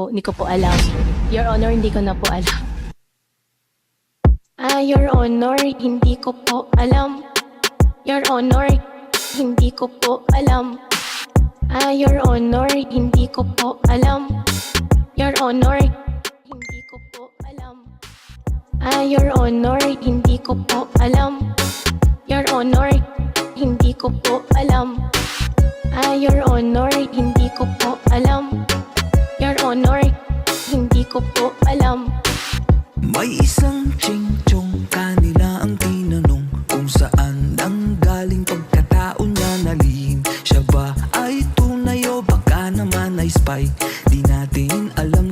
hindi ko po alam. Your Honor, hindi ko na po alam. Your Honor, hindi ko po alam. Your Honor, hindi ko po alam. Your Honor, hindi ko po alam. Your Honor, hindi ko po alam. Your Honor, hindi ko po alam. Your Honor, hindi ko po alam. Your Honor, hindi ko po alam. Your Honor, hindi ko po alam. May isang ching-chong, kanila ang tinanong kung saan ang galing pagkatao niya na lihim. Siya ba ay tunay o baka naman ay spy? Di natin alam